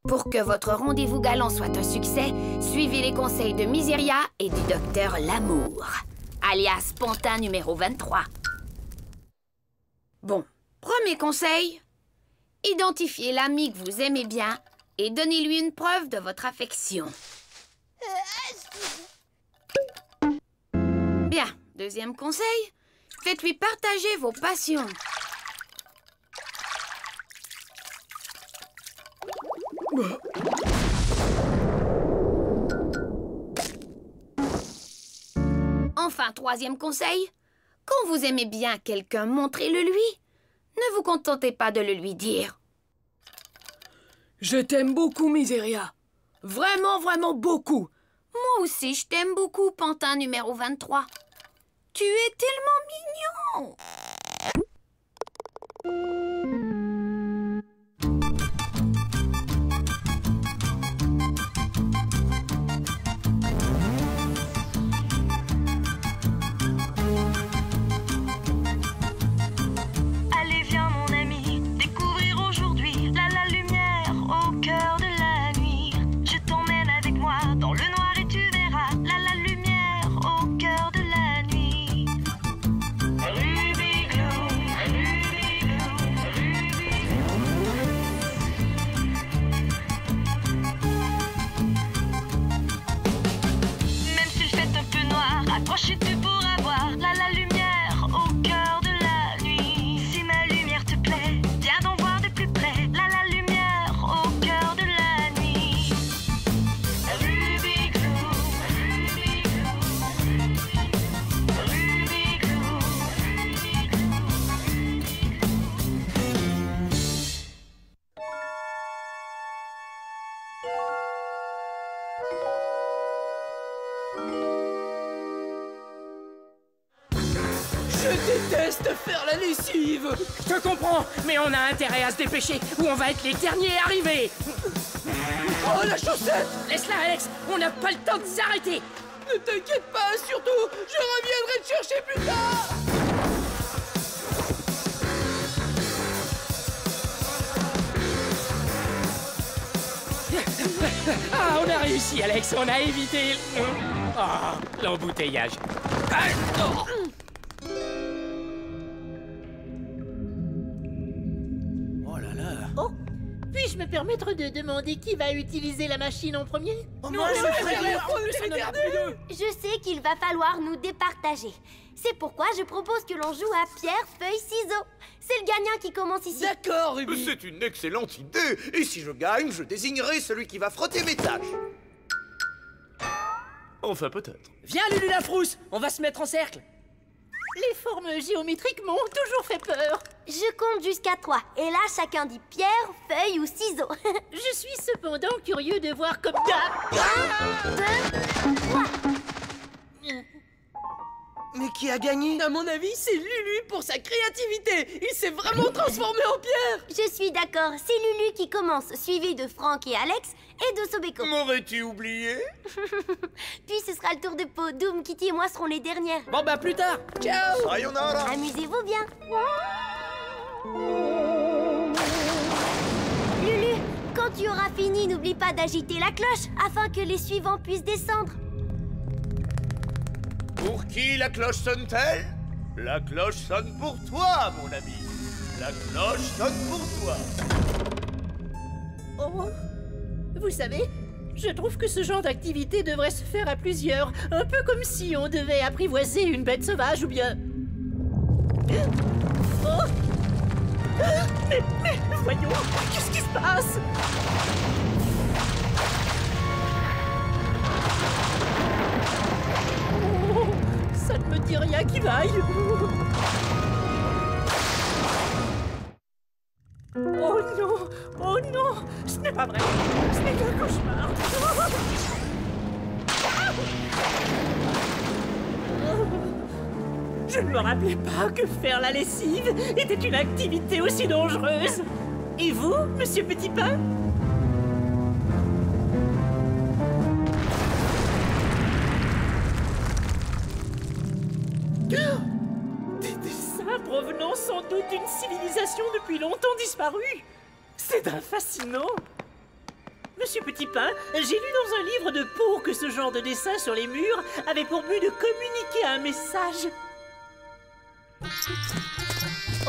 Pour que votre rendez-vous galant soit un succès, suivez les conseils de Miseria et du docteur Lamour, alias Pantin numéro 23. Bon, premier conseil, identifiez l'ami que vous aimez bien et donnez-lui une preuve de votre affection. Bien, deuxième conseil, faites-lui partager vos passions. Enfin, troisième conseil, quand vous aimez bien quelqu'un, montrez-le lui. Ne vous contentez pas de le lui dire. Je t'aime beaucoup, Miseria. Vraiment, vraiment beaucoup. Moi aussi, je t'aime beaucoup, Pantin numéro 23. Tu es tellement mignon. Allez, viens mon ami, découvrir aujourd'hui la lumière au cœur de la nuit. Je t'emmène avec moi dans le noir et tu verras la lumière au cœur de la nuit. Ruby Glue, Ruby Glue, Ruby Glue. Même s'il fait un peu noir, accroche-tu pour avoir la lumière au cœur de la nuit. Si ma lumière te plaît, viens donc voir de plus près la lumière au cœur de la nuit. Ruby Glue, Ruby Glue, Ruby Glue, Ruby Je déteste faire la lessive. Je te comprends, mais on a intérêt à se dépêcher ou on va être les derniers arrivés. Oh, la chaussette! Laisse-la, Alex, on n'a pas le temps de s'arrêter. Ne t'inquiète pas, surtout, je reviendrai te chercher plus tard. Ah, on a réussi, Alex, on a évité... l'embouteillage. Ah, non. Oh là là. Oh, puis-je me permettre de demander qui va utiliser la machine en premier? Moi, je Je sais qu'il va falloir nous départager. C'est pourquoi je propose que l'on joue à pierre, feuille, ciseaux. C'est le gagnant qui commence ici. D'accord, Ruby. C'est une excellente idée. Et si je gagne, je désignerai celui qui va frotter mes tâches. Enfin, peut-être. Viens, Lulu la frousse, on va se mettre en cercle. Les formes géométriques m'ont toujours fait peur. Je compte jusqu'à 3. Et là, chacun dit pierre, feuille ou ciseaux. Je suis cependant curieux de voir comme... 1, 2, 3. Mais qui a gagné? À mon avis, c'est Lulu pour sa créativité. Il s'est vraiment transformé en pierre. Je suis d'accord. C'est Lulu qui commence, suivi de Franck et Alex et de Sobeko. M'aurais-tu oublié? Puis ce sera le tour de peau. Doom, Kitty et moi serons les dernières. Bon, bah, plus tard. Ciao. Sayonara. Amusez-vous bien. Lulu, quand tu auras fini, n'oublie pas d'agiter la cloche afin que les suivants puissent descendre. Pour qui la cloche sonne-t-elle? La cloche sonne pour toi, mon ami. La cloche sonne pour toi. Oh, vous savez, je trouve que ce genre d'activité devrait se faire à plusieurs. Un peu comme si on devait apprivoiser une bête sauvage ou bien... Oh, mais voyons, qu'est-ce qui se passe? Oh, ça ne me dit rien qui vaille. Oh non, oh non, ce n'est pas vrai, ce n'est qu'un cauchemar. Je ne me rappelais pas que faire la lessive était une activité aussi dangereuse. Et vous, monsieur Petit Pain? Des dessins provenant sans doute d'une civilisation depuis longtemps disparue. C'est d'un fascinant. Monsieur Petit Pain, j'ai lu dans un livre de Pau que ce genre de dessin sur les murs avait pour but de communiquer un message.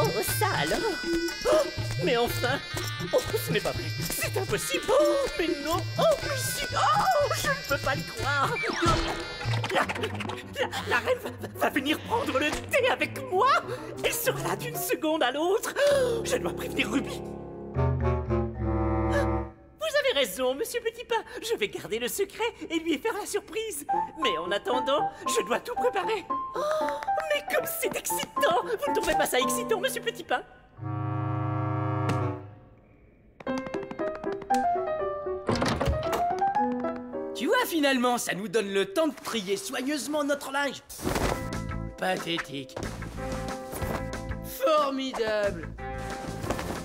Oh, ça alors? Oh, mais enfin! Oh, ce n'est pas vrai! C'est impossible! Oh, mais non! Oh, mais si! Oh, je ne peux pas le croire! La reine va venir prendre le thé avec moi! Elle sera là d'une seconde à l'autre! Oh, je dois prévenir Ruby! Vous avez raison, Monsieur Petit Pain. Je vais garder le secret et lui faire la surprise. Mais en attendant, je dois tout préparer. Oh, mais comme c'est excitant! Vous ne trouvez pas ça excitant, Monsieur Petit Pain? Tu vois, finalement, ça nous donne le temps de trier soigneusement notre linge. Pathétique. Formidable.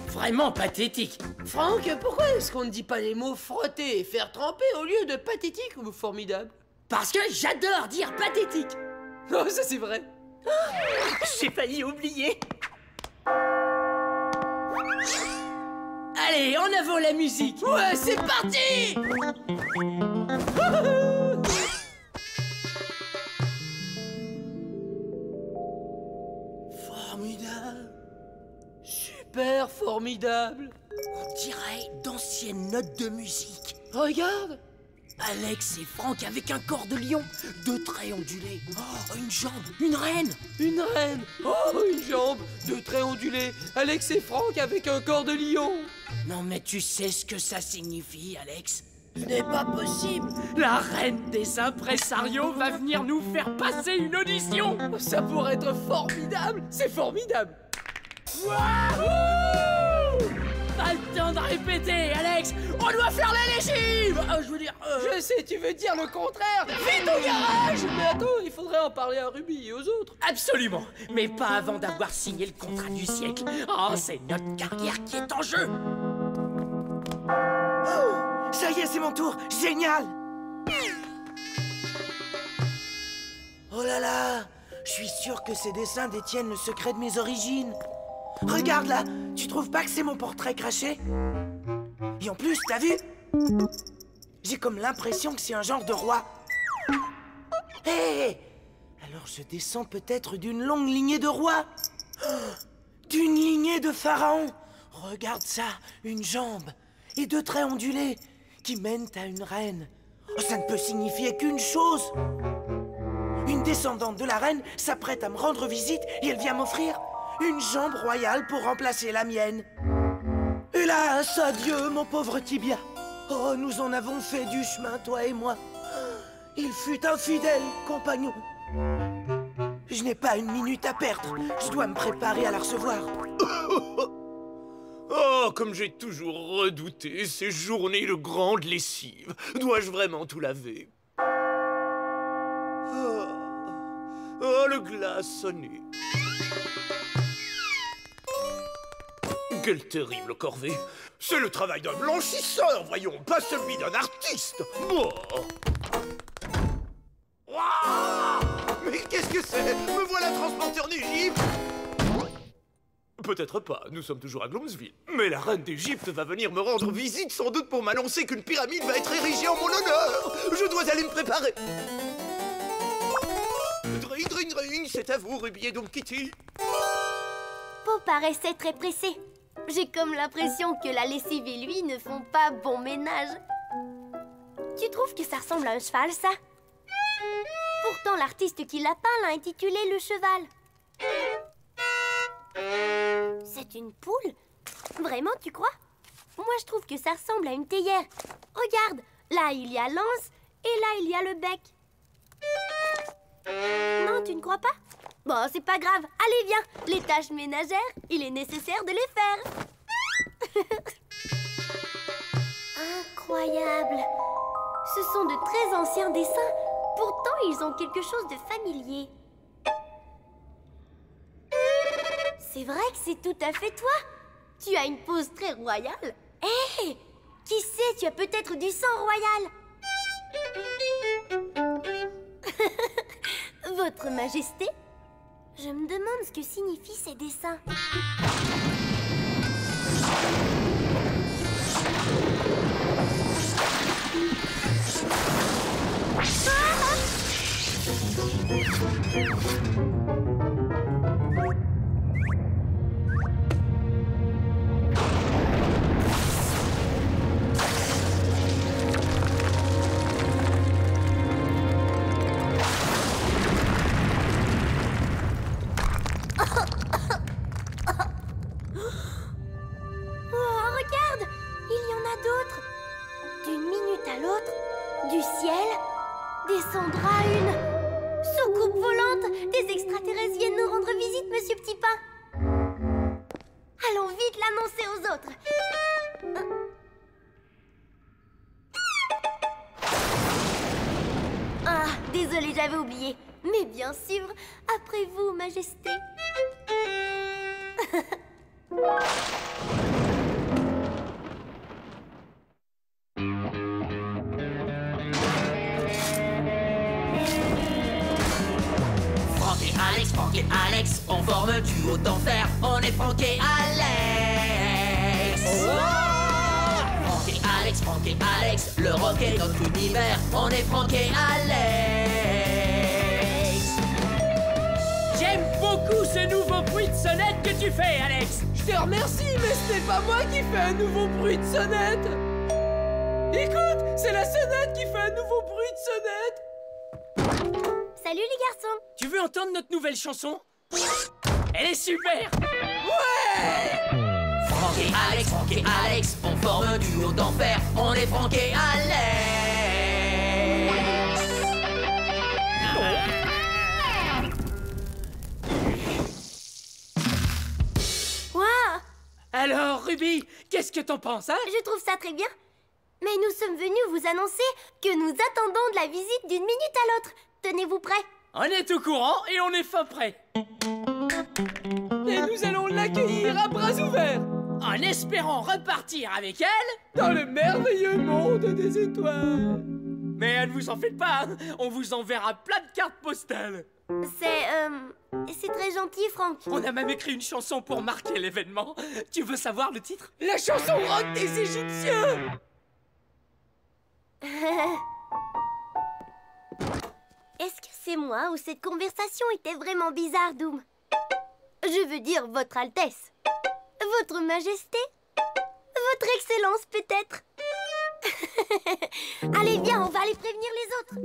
Vraiment pathétique. Franck, pourquoi est-ce qu'on ne dit pas les mots frotter et faire tremper au lieu de pathétique ou formidable? Parce que j'adore dire pathétique. Oh, ça c'est vrai. J'ai failli oublier. Allez, en avant la musique. Ouais, c'est parti. Formidable. Super formidable. On dirait d'anciennes notes de musique. Regarde. Alex et Franck avec un corps de lion, 2 traits ondulés, oh, une jambe, une reine. Une reine. Oh, une jambe, 2 traits ondulés. Alex et Franck avec un corps de lion. Non mais tu sais ce que ça signifie, Alex? Ce n'est pas possible. La reine des impresarios va venir nous faire passer une audition. Ça pourrait être formidable. C'est formidable. Wouhou! Pas le temps de répéter, Alex. On doit faire la lessive. Je veux dire... Je sais, tu veux dire le contraire. Vite au garage. Mais attends, il faudrait en parler à Ruby et aux autres. Absolument. Mais pas avant d'avoir signé le contrat du siècle. Oh, c'est notre carrière qui est en jeu. Oh, ça y est, c'est mon tour. Génial. Oh là là, je suis sûr que ces dessins détiennent le secret de mes origines. Regarde là, tu trouves pas que c'est mon portrait craché? Et en plus, t'as vu? J'ai comme l'impression que c'est un genre de roi. Hé! Alors je descends peut-être d'une longue lignée de rois? D'une lignée de pharaons? Regarde ça, une jambe et 2 traits ondulés qui mènent à une reine. Oh, ça ne peut signifier qu'une chose. Une descendante de la reine s'apprête à me rendre visite et elle vient m'offrir une jambe royale pour remplacer la mienne. Hélas, adieu, mon pauvre tibia. Oh, nous en avons fait du chemin, toi et moi. Il fut un fidèle compagnon. Je n'ai pas une minute à perdre. Je dois me préparer à la recevoir. Oh, comme j'ai toujours redouté ces journées de grande lessive. Dois-je vraiment tout laver? Oh, le glaçonné. Quelle terrible corvée. C'est le travail d'un blanchisseur, voyons, pas celui d'un artiste. Bon. Ouah! Mais qu'est-ce que c'est? Me voilà transporté en Égypte. Peut-être pas, nous sommes toujours à Gloomsville. Mais la reine d'Égypte va venir me rendre visite, sans doute pour m'annoncer qu'une pyramide va être érigée en mon honneur. Je dois aller me préparer. Dring, dring, dring, c'est à vous, Ruby et Dom Kitty. Pau paraissait très pressé. J'ai comme l'impression que la lessive et lui ne font pas bon ménage. Tu trouves que ça ressemble à un cheval, ça? Pourtant, l'artiste qui l'a peint l'a intitulé le cheval. C'est une poule? Vraiment, tu crois? Moi, je trouve que ça ressemble à une théière. Regarde, là, il y a l'anse et là, il y a le bec. Non, tu ne crois pas? Bon, c'est pas grave. Allez, viens. Les tâches ménagères, il est nécessaire de les faire. Incroyable. Ce sont de très anciens dessins. Pourtant, ils ont quelque chose de familier. C'est vrai que c'est tout à fait toi. Tu as une pose très royale. Hé, qui sait, tu as peut-être du sang royal. Votre Majesté, je me demande ce que signifient ces dessins. à l'autre, du ciel, descendra une soucoupe volante. Des extraterrestres viennent nous rendre visite, Monsieur Petit Pain. Allons vite l'annoncer aux autres. Ah, désolé, j'avais oublié. Mais bien sûr, après vous, Majesté. Franck et Alex, on forme un duo d'enfer. On est Franck et Alex. Franck et Alex, le rock est notre univers. On est Franck et Alex. J'aime beaucoup ce nouveau bruit de sonnette que tu fais, Alex. Je te remercie, mais ce n'est pas moi qui fais un nouveau bruit de sonnette. Écoute, c'est la sonnette qui fait un nouveau bruit de sonnette. Salut les garçons. Tu veux entendre notre nouvelle chanson? Elle est super. Franck et Alex, on forme un duo d'enfer. On est Franck et Alex. Waouh! Alors, Ruby, qu'est-ce que t'en penses, hein? Je trouve ça très bien. Mais nous sommes venus vous annoncer que nous attendons de la visite d'une minute à l'autre. Tenez-vous prêts? On est au courant et on est fin prêt. Et nous allons l'accueillir à bras ouverts. En espérant repartir avec elle. Dans le merveilleux monde des étoiles. Mais ne vous en faites pas, hein. On vous enverra plein de cartes postales. C'est très gentil, Franck. On a même écrit une chanson pour marquer l'événement. Tu veux savoir le titre? La chanson rock des Égyptiens. Est-ce que c'est moi ou cette conversation était vraiment bizarre, Doom? Je veux dire, Votre Altesse. Votre Majesté. Votre Excellence, peut-être. Allez, viens, on va aller prévenir les autres.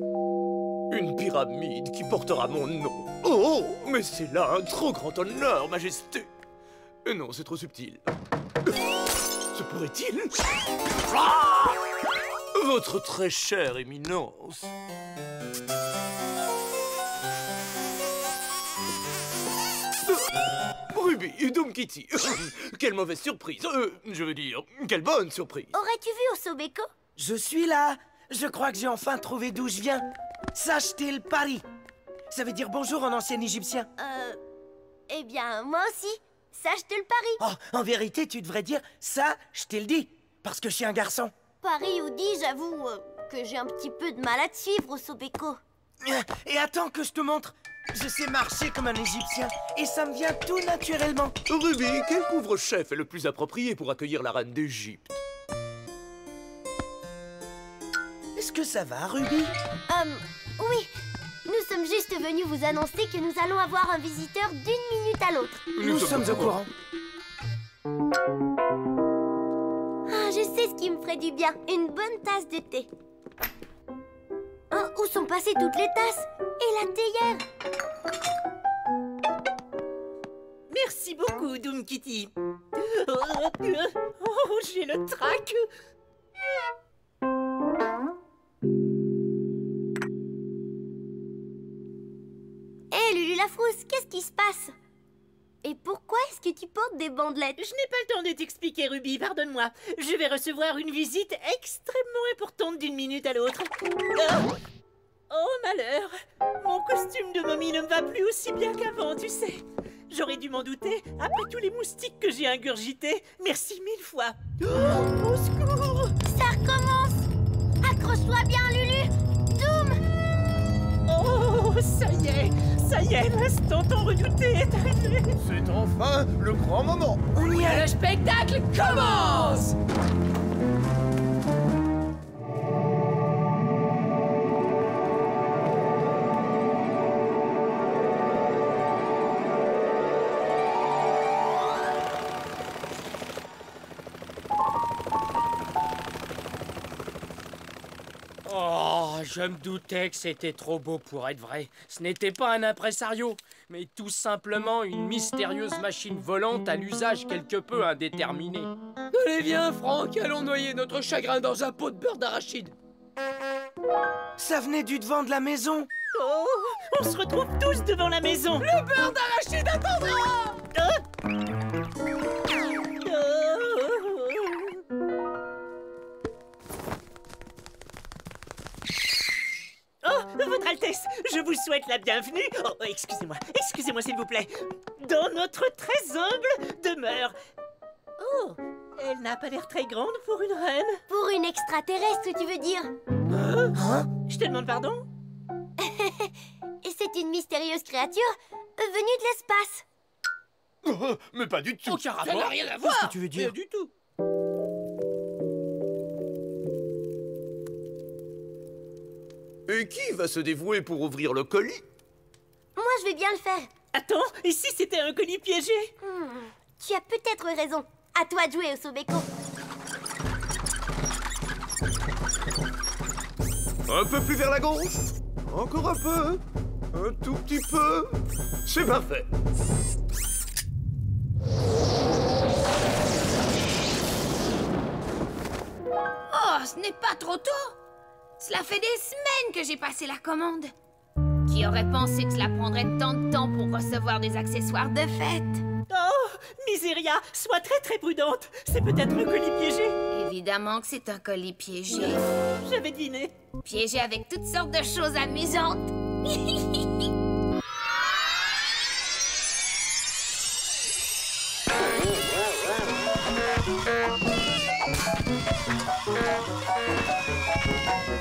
Une pyramide qui portera mon nom. Oh, mais c'est là un trop grand honneur, Majesté. Non, c'est trop subtil. Se pourrait-il? Ah! Votre très chère éminence. Ruby, Doom Kitty. Quelle mauvaise surprise. Je veux dire, quelle bonne surprise. Aurais-tu vu Osobeko? Je suis là. Je crois que j'ai enfin trouvé d'où je viens. Sachtel Pari. Ça veut dire bonjour en ancien égyptien. Eh bien, moi aussi. Ça, je te le parie. Oh, en vérité, tu devrais dire ça, je te le dis. Parce que je suis un garçon. Paris ou dit, j'avoue que j'ai un petit peu de mal à te suivre, Osobeko. Et attends que je te montre. Je sais marcher comme un Égyptien et ça me vient tout naturellement. Ruby, quel couvre-chef est le plus approprié pour accueillir la reine d'Égypte? Est-ce que ça va, Ruby? Oui. Nous sommes juste venus vous annoncer que nous allons avoir un visiteur d'une minute à l'autre. Nous sommes au courant. Ah, je sais ce qui me ferait du bien. Une bonne tasse de thé. Où sont passées toutes les tasses? Et la théière? Merci beaucoup, Doom Kitty. Oh, j'ai le trac. Hé, Lulu la Frousse, qu'est-ce qui se passe? Et pourquoi est-ce que tu portes des bandelettes? Je n'ai pas le temps de t'expliquer, Ruby, pardonne-moi. Je vais recevoir une visite extrêmement importante d'une minute à l'autre. Oh, malheur! Mon costume de momie ne me va plus aussi bien qu'avant, tu sais. J'aurais dû m'en douter, après tous les moustiques que j'ai ingurgités. Merci 1000 fois. Oh, au secours! Ça recommence! Accroche-toi bien, Lulu! Doom! Oh, ça y est, l'instant tant redouté est arrivé. C'est enfin le grand moment. On y est. Le spectacle commence! Oh, je me doutais que c'était trop beau pour être vrai. Ce n'était pas un impresario, mais tout simplement une mystérieuse machine volante à l'usage quelque peu indéterminé. Allez, viens, Franck, allons noyer notre chagrin dans un pot de beurre d'arachide. Ça venait du devant de la maison. Oh, on se retrouve tous devant la maison. Le beurre d'arachide attendra. Oh, Votre Altesse, je vous souhaite la bienvenue. Oh, excusez-moi s'il vous plaît. Dans notre très humble demeure. Oh, elle n'a pas l'air très grande pour une reine. Pour une extraterrestre, tu veux dire? Je te demande pardon? Et c'est une mystérieuse créature venue de l'espace. Mais pas du tout. Aucun Ça rapport. n'a rien à voir. Qu'est-ce que tu veux dire? Rien du tout. Et qui va se dévouer pour ouvrir le colis? Moi, je vais bien le faire. Attends, et si c'était un colis piégé? Tu as peut-être raison. À toi de jouer au Sobeko. Un peu plus vers la gauche. Encore un peu. Un tout petit peu. C'est parfait. Oh, ce n'est pas trop tôt. Cela fait des semaines que j'ai passé la commande. Qui aurait pensé que cela prendrait tant de temps pour recevoir des accessoires de fête? Oh, Miseria, sois très prudente. C'est peut-être un colis piégé. Évidemment que c'est un colis piégé. J'avais deviné. Piégé avec toutes sortes de choses amusantes.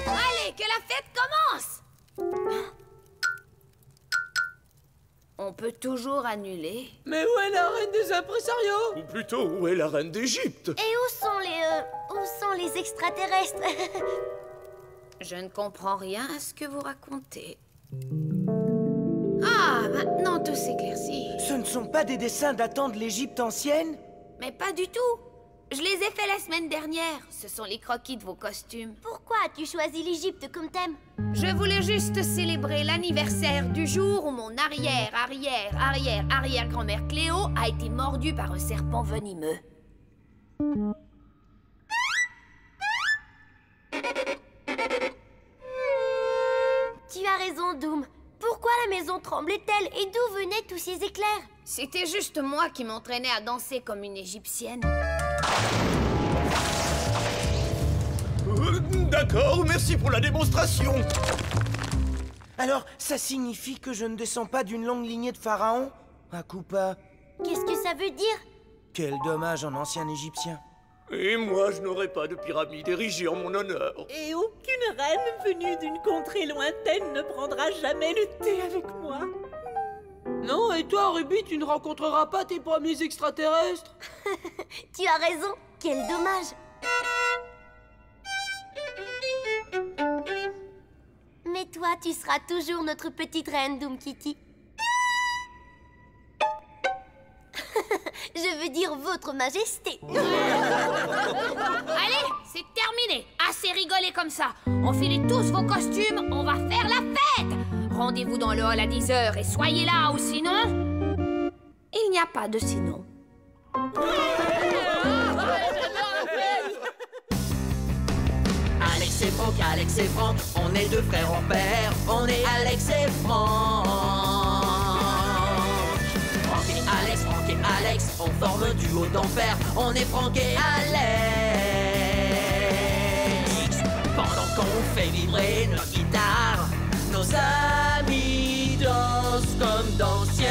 Allez, que la fête commence! On peut toujours annuler. Mais où est la reine des impresarios? Ou plutôt, où est la reine d'Égypte? Et où sont les extraterrestres? Je ne comprends rien à ce que vous racontez. Ah, maintenant tout s'éclaircit. Ce ne sont pas des dessins datant de l'Égypte ancienne? Mais pas du tout. Je les ai faits la semaine dernière. Ce sont les croquis de vos costumes. Pourquoi as-tu choisi l'Égypte comme thème? Je voulais juste célébrer l'anniversaire du jour où mon arrière-grand-mère Cléo a été mordue par un serpent venimeux. Tu as raison, Doom. Pourquoi la maison tremblait-elle et d'où venaient tous ces éclairs? C'était juste moi qui m'entraînais à danser comme une égyptienne. D'accord, merci pour la démonstration. Alors, ça signifie que je ne descends pas d'une longue lignée de pharaons? Akupa, Qu'est-ce que ça veut dire? quel dommage en ancien égyptien. Et moi, je n'aurai pas de pyramide érigée en mon honneur. Et aucune reine venue d'une contrée lointaine ne prendra jamais le thé avec moi. Non, et toi, Ruby, tu ne rencontreras pas tes premiers extraterrestres? Tu as raison. Quel dommage. Mais toi, tu seras toujours notre petite reine, Doom Kitty. Je veux dire votre majesté. Allez, c'est terminé. Assez rigolé comme ça. Enfilez tous vos costumes, on va faire la fête. Rendez-vous dans le hall à 10h et soyez là ou sinon... Il n'y a pas de sinon. Alex et Franck, on est deux frères en père, on est Alex et Franck. Franck et Alex, on forme un duo d'enfer, on est Franck et Alex. Pendant qu'on fait vibrer nos guitares, nos amis dansent comme d'anciens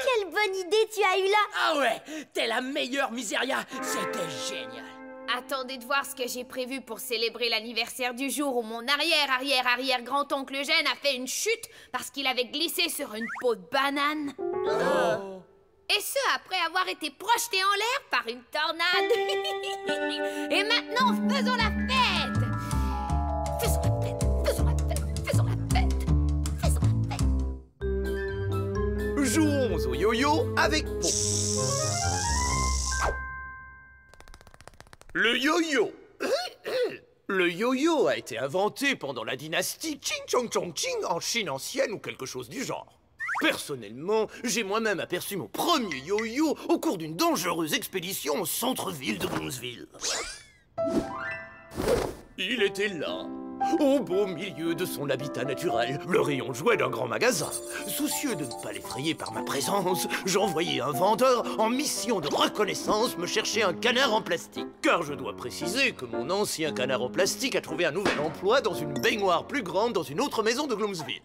Quelle bonne idée tu as eue là. Ah ouais, t'es la meilleure, Miseria. C'était génial. Attendez de voir ce que j'ai prévu pour célébrer l'anniversaire du jour où mon arrière-grand-oncle Eugène a fait une chute parce qu'il avait glissé sur une peau de banane. Oh. Et ce, après avoir été projeté en l'air par une tornade. Et maintenant, faisons la fête. Faisons la fête, faisons la fête, faisons la fête, faisons la fête. Jouons au yo-yo avec Pau. Le yo-yo. Le yo-yo a été inventé pendant la dynastie Qing Chong Chong Qing en Chine ancienne ou quelque chose du genre. Personnellement, j'ai moi-même aperçu mon premier yo-yo au cours d'une dangereuse expédition au centre-ville de Bloomsville. Il était là, au beau milieu de son habitat naturel, le rayon de jouets d'un grand magasin. Soucieux de ne pas l'effrayer par ma présence, j'envoyai un vendeur en mission de reconnaissance me chercher un canard en plastique. Car je dois préciser que mon ancien canard en plastique a trouvé un nouvel emploi dans une baignoire plus grande dans une autre maison de Gloomsville.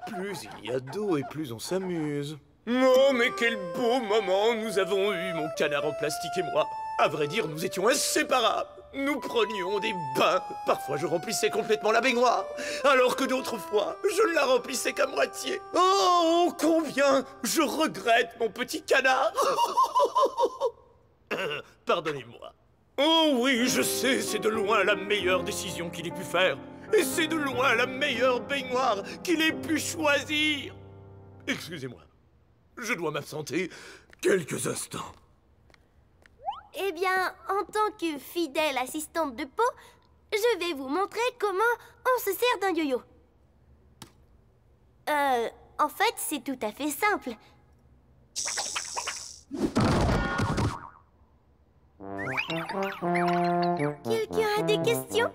Plus il y a d'eau et plus on s'amuse. Oh, mais quel beau moment nous avons eu, mon canard en plastique et moi. À vrai dire, nous étions inséparables. Nous prenions des bains. Parfois, je remplissais complètement la baignoire, alors que d'autres fois, je ne la remplissais qu'à moitié. Oh, combien je regrette mon petit canard. Pardonnez-moi. Oh oui, je sais, c'est de loin la meilleure décision qu'il ait pu faire. Et c'est de loin la meilleure baignoire qu'il ait pu choisir. Excusez-moi, je dois m'absenter quelques instants. Eh bien, en tant que fidèle assistante de Po, je vais vous montrer comment on se sert d'un yo-yo. En fait, c'est tout à fait simple. Quelqu'un a des questions?